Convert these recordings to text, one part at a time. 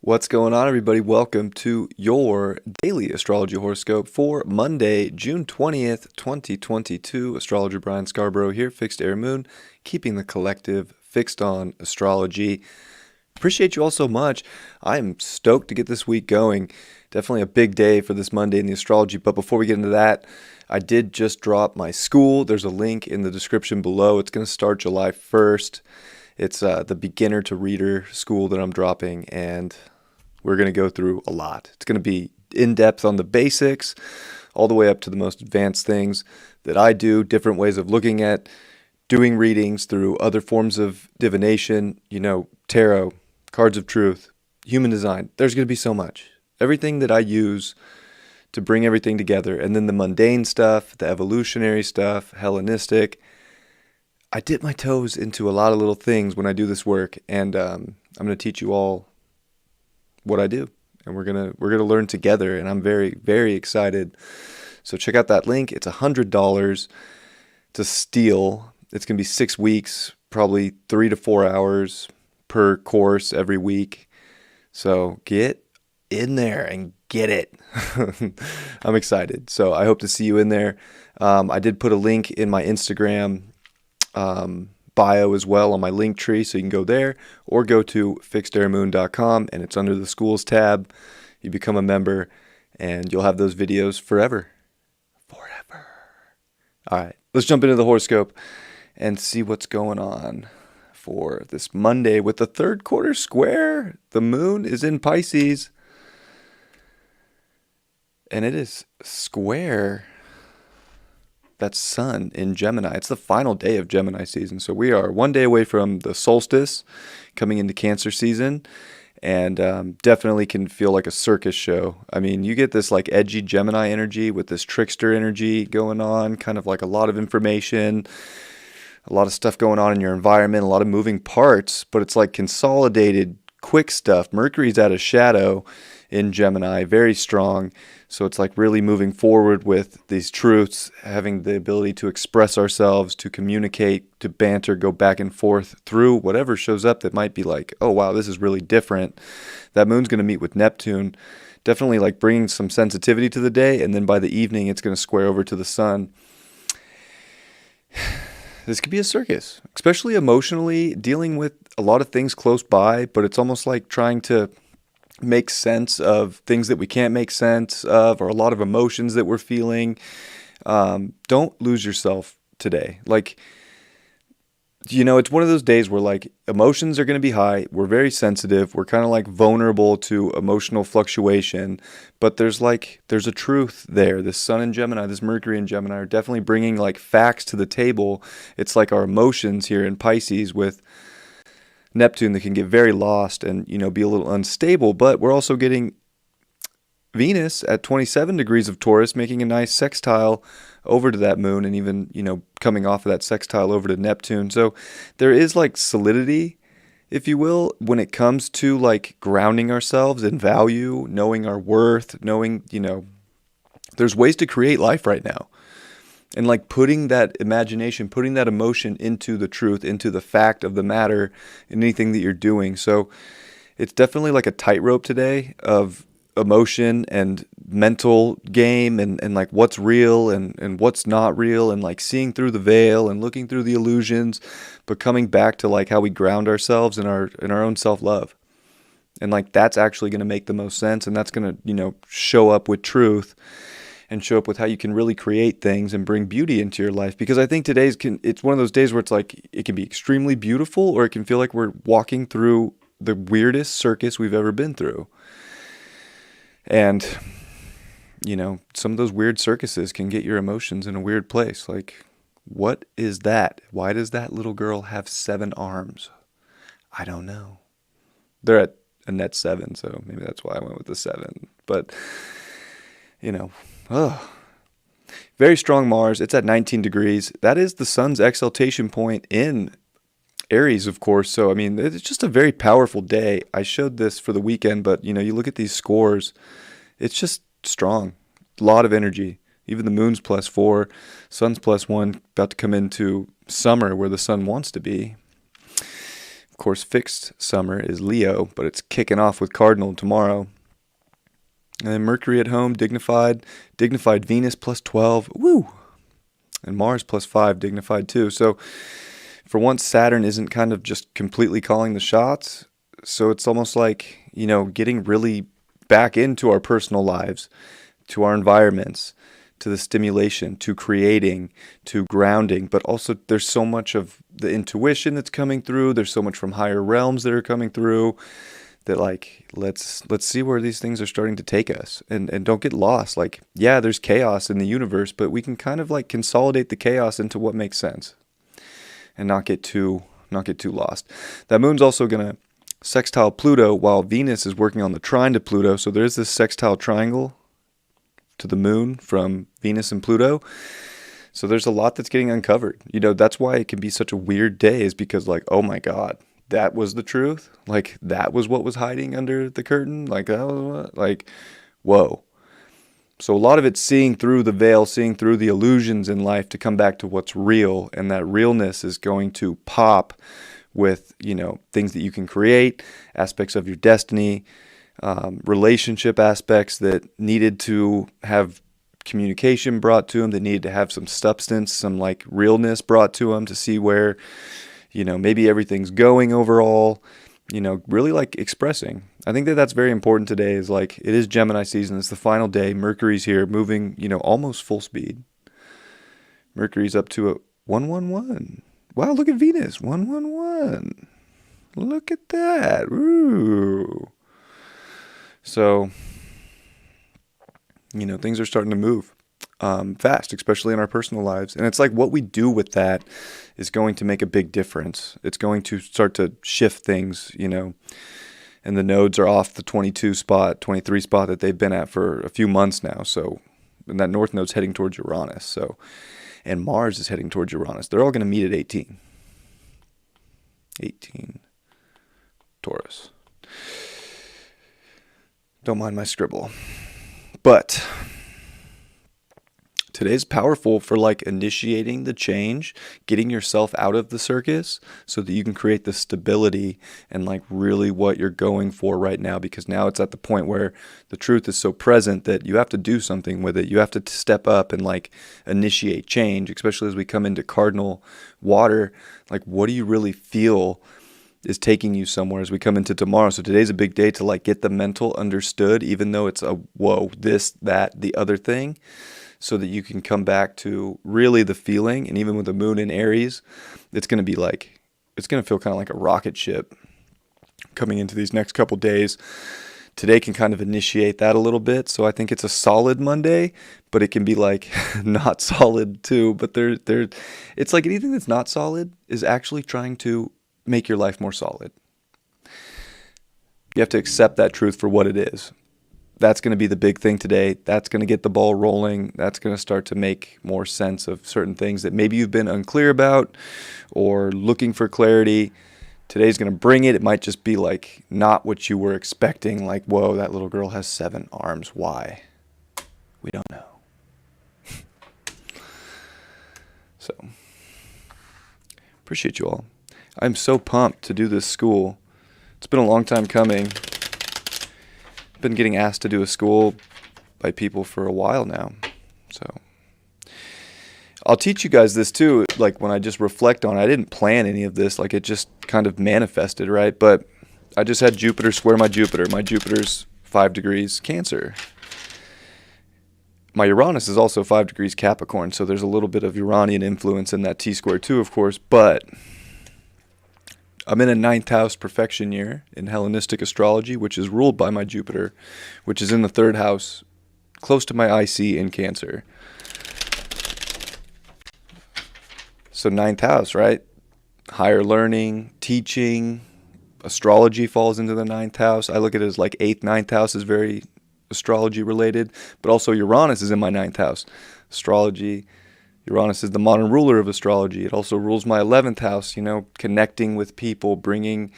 What's going on, everybody? Welcome to your daily astrology horoscope for Monday, June 20th, 2022. Astrologer Brian Scarborough here, Fixed Air Moon, keeping the collective fixed on astrology. Appreciate you all so much. I'm stoked to get this week going. Definitely a big day for this Monday in the astrology. But before we get into that, I did just drop my school. There's a link in the description below. It's going to start July 1st. It's the beginner to reader school that I'm dropping, and we're going to go through a lot. It's going to be in-depth on the basics, all the way up to the most advanced things that I do, different ways of looking at doing readings through other forms of divination, tarot, cards of truth, human design. There's going to be so much. Everything that I use to bring everything together, and then the mundane stuff, the evolutionary stuff, Hellenistic. I dip my toes into a lot of little things when I do this work, and I'm going to teach you all what I do, and we're gonna learn together, and I'm very, very excited. So check out that link. It's $100 to steal. It's gonna be 6 weeks, probably 3 to 4 hours per course every week. So get in there and get it. I'm excited. So I hope to see you in there. I did put a link in my Instagram bio as well on my link tree, so you can go there or go to fixedairmoon.com, and it's under the schools tab. You become a member and you'll have those videos forever. All right, let's jump into the horoscope and see what's going on for this Monday with the third quarter square. The moon is in Pisces, and it is square that sun in Gemini. It's the final day of Gemini season. So we are one day away from the solstice coming into Cancer season, and definitely can feel like a circus show. I mean, you get this like edgy Gemini energy with this trickster energy going on, kind of like a lot of information, a lot of stuff going on in your environment, a lot of moving parts, but it's like consolidated, quick stuff. Mercury's out of shadow in Gemini, very strong. So it's like really moving forward with these truths, having the ability to express ourselves, to communicate, to banter, go back and forth through whatever shows up that might be like, oh, wow, this is really different. That moon's going to meet with Neptune, definitely like bringing some sensitivity to the day. And then by the evening, it's going to square over to the sun. This could be a circus, especially emotionally, dealing with a lot of things close by, but it's almost like trying to make sense of things that we can't make sense of, or a lot of emotions that we're feeling. Don't lose yourself today. Like, it's one of those days where like emotions are going to be high. We're very sensitive. We're kind of like vulnerable to emotional fluctuation, but there's a truth there. This sun in Gemini, this Mercury in Gemini are definitely bringing like facts to the table. It's like our emotions here in Pisces with Neptune that can get very lost and, be a little unstable, but we're also getting Venus at 27 degrees of Taurus, making a nice sextile over to that moon, and even, coming off of that sextile over to Neptune. So there is like solidity, if you will, when it comes to like grounding ourselves in value, knowing our worth, knowing, there's ways to create life right now. And like putting that imagination, putting that emotion into the truth, into the fact of the matter in anything that you're doing. So it's definitely like a tightrope today of emotion and mental game, and like what's real and what's not real, and like seeing through the veil and looking through the illusions, but coming back to like how we ground ourselves in our own self-love. And like that's actually going to make the most sense, and that's going to, show up with truth and show up with how you can really create things and bring beauty into your life. Because I think it's one of those days where it's like it can be extremely beautiful, or it can feel like we're walking through the weirdest circus we've ever been through. And, some of those weird circuses can get your emotions in a weird place. Like, what is that? Why does that little girl have 7 arms? I don't know. They're at a net 7, so maybe that's why I went with the 7. But, very strong Mars. It's at 19 degrees. That is the sun's exaltation point in Aries, of course. So, I mean, it's just a very powerful day. I showed this for the weekend, but, you look at these scores, it's just strong. A lot of energy. Even the moon's +4, sun's +1, about to come into summer where the sun wants to be. Of course, fixed summer is Leo, but it's kicking off with Cardinal tomorrow. And then Mercury at home, dignified Venus plus 12, woo! And Mars plus 5, dignified too. So for once, Saturn isn't kind of just completely calling the shots. So it's almost like, getting really back into our personal lives, to our environments, to the stimulation, to creating, to grounding. But also there's so much of the intuition that's coming through. There's so much from higher realms that are coming through that, like, let's see where these things are starting to take us, and don't get lost. Like, yeah, there's chaos in the universe, but we can kind of like consolidate the chaos into what makes sense and not get too lost. That moon's also gonna sextile Pluto while Venus is working on the trine to Pluto. So there's this sextile triangle to the moon from Venus and Pluto. So there's a lot that's getting uncovered. That's why it can be such a weird day, is because, like, oh my God, that was the truth. Like, that was what was hiding under the curtain. Like, that was what? Like, whoa. So a lot of it's seeing through the veil, seeing through the illusions in life to come back to what's real. And that realness is going to pop with, things that you can create, aspects of your destiny, relationship aspects that needed to have communication brought to them, that needed to have some substance, some like realness brought to them, to see where, maybe everything's going overall, really like expressing. I think that that's very important today. Is like, it is Gemini season. It's the final day. Mercury's here, moving, almost full speed. Mercury's up to a 111. Wow, look at Venus, 111. Look at that. Ooh. So, things are starting to move fast, especially in our personal lives. And it's like what we do with that is going to make a big difference. It's going to start to shift things, and the nodes are off the 23 spot that they've been at for a few months now. So, and that north node's heading towards Uranus. So, and Mars is heading towards Uranus. They're all going to meet at 18. 18 Taurus. Don't mind my scribble. But today's powerful for like initiating the change, getting yourself out of the circus so that you can create the stability and like really what you're going for right now, because now it's at the point where the truth is so present that you have to do something with it. You have to step up and like initiate change, especially as we come into cardinal water. Like, what do you really feel is taking you somewhere as we come into tomorrow? So today's a big day to like get the mental understood, even though it's a whoa, this, that, the other thing, so that you can come back to really the feeling. And even with the moon in Aries, it's going to be like, it's going to feel kind of like a rocket ship coming into these next couple days. Today can kind of initiate that a little bit. So I think it's a solid Monday, but it can be like not solid too. But it's like anything that's not solid is actually trying to make your life more solid. You have to accept that truth for what it is. That's going to be the big thing today. That's going to get the ball rolling. That's going to start to make more sense of certain things that maybe you've been unclear about or looking for clarity. Today's going to bring it. It might just be like not what you were expecting. Like, whoa, that little girl has 7 arms. Why? We don't know. So, appreciate you all. I'm so pumped to do this school. It's been a long time coming. I've been getting asked to do a school by people for a while now. So I'll teach you guys this too. Like, when I just reflect on it, I didn't plan any of this. Like, it just kind of manifested, right? But I just had Jupiter square my Jupiter. My Jupiter's 5 degrees Cancer. My Uranus is also 5 degrees Capricorn. So there's a little bit of Uranian influence in that T-square too, of course. But I'm in a 9th house perfection year in Hellenistic astrology, which is ruled by my Jupiter, which is in the 3rd house, close to my IC in Cancer. So 9th house, right? Higher learning, teaching, astrology falls into the 9th house. I look at it as like 8th, 9th house is very astrology related, but also Uranus is in my 9th house. Astrology, Uranus is the modern ruler of astrology. It also rules my 11th house, connecting with people, bringing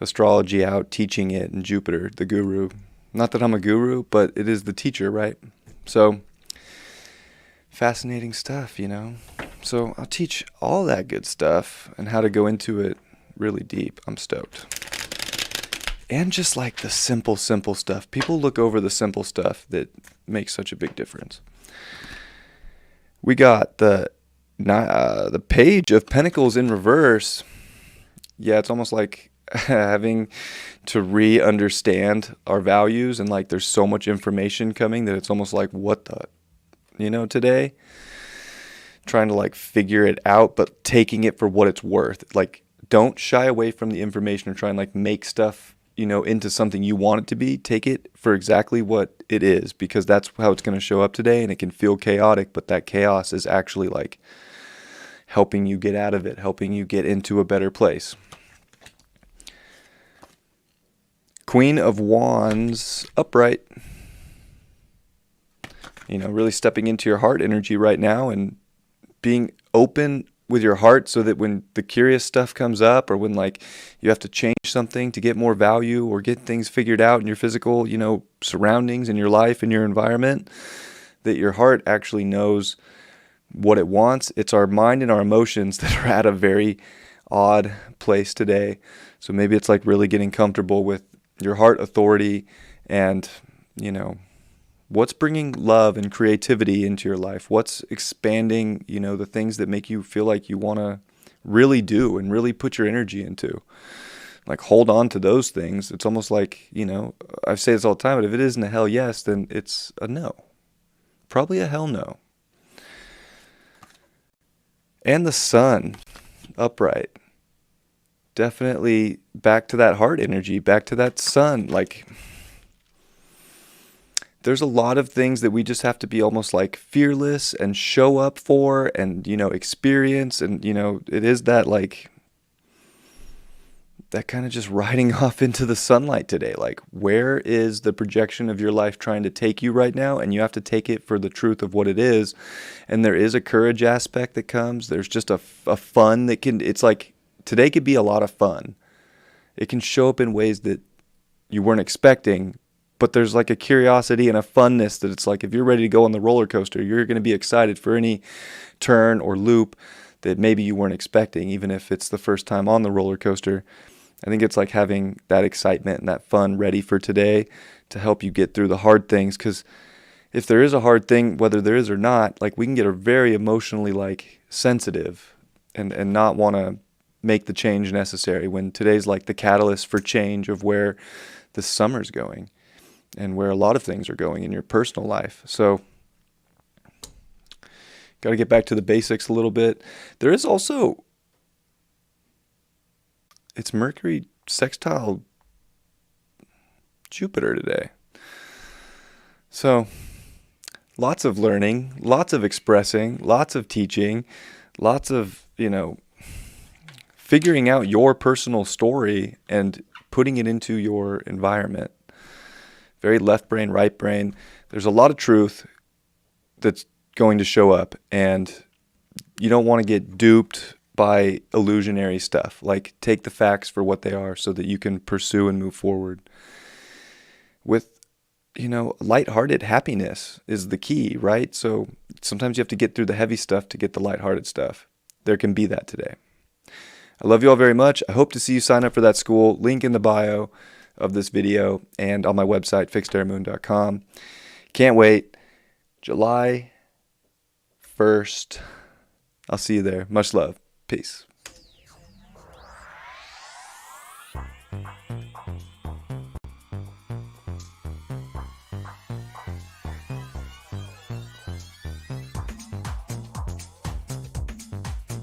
astrology out, teaching it, and Jupiter, the guru. Not that I'm a guru, but it is the teacher, right? So, fascinating stuff, So I'll teach all that good stuff and how to go into it really deep. I'm stoked. And just like the simple stuff. People look over the simple stuff that makes such a big difference. We got the Page of Pentacles in reverse. Yeah, it's almost like having to re-understand our values, and like there's so much information coming that it's almost like, what the, today? Trying to like figure it out, but taking it for what it's worth. Like, don't shy away from the information or try and like make stuff, into something you want it to be. Take it for exactly what it is, because that's how it's going to show up today, and it can feel chaotic, but that chaos is actually like helping you get out of it, helping you get into a better place. Queen of Wands upright. Really stepping into your heart energy right now and being open with your heart, so that when the curious stuff comes up, or when like you have to change something to get more value or get things figured out in your physical, surroundings in your life, in your environment, that your heart actually knows what it wants. It's our mind and our emotions that are at a very odd place today. So maybe it's like really getting comfortable with your heart authority and, what's bringing love and creativity into your life? What's expanding, the things that make you feel like you want to really do and really put your energy into? Like, hold on to those things. It's almost like, I say this all the time, but if it isn't a hell yes, then it's a no. Probably a hell no. And the Sun upright. Definitely back to that heart energy, back to that sun. Like, there's a lot of things that we just have to be almost like fearless and show up for and, experience. And, it is that like, that kind of just riding off into the sunlight today. Like, where is the projection of your life trying to take you right now? And you have to take it for the truth of what it is. And there is a courage aspect that comes. There's just a fun that it's like, today could be a lot of fun. It can show up in ways that you weren't expecting, but there's like a curiosity and a funness that it's like, if you're ready to go on the roller coaster, you're going to be excited for any turn or loop that maybe you weren't expecting, even if it's the first time on the roller coaster. I think it's like having that excitement and that fun ready for today to help you get through the hard things. Because if there is a hard thing, whether there is or not, like, we can get very emotionally like sensitive and not want to make the change necessary, when today's like the catalyst for change of where the summer's going and where a lot of things are going in your personal life. So got to get back to the basics a little bit. There is also, it's Mercury sextile Jupiter today. So lots of learning, lots of expressing, lots of teaching, lots of, figuring out your personal story and putting it into your environment. Very left brain, right brain. There's a lot of truth that's going to show up, and you don't want to get duped by illusionary stuff. Like, take the facts for what they are so that you can pursue and move forward. With, lighthearted happiness is the key, right? So sometimes you have to get through the heavy stuff to get the lighthearted stuff. There can be that today. I love you all very much. I hope to see you sign up for that school. Link in the bio of this video and on my website, fixedairmoon.com. Can't wait. July 1st. I'll see you there. Much love. Peace.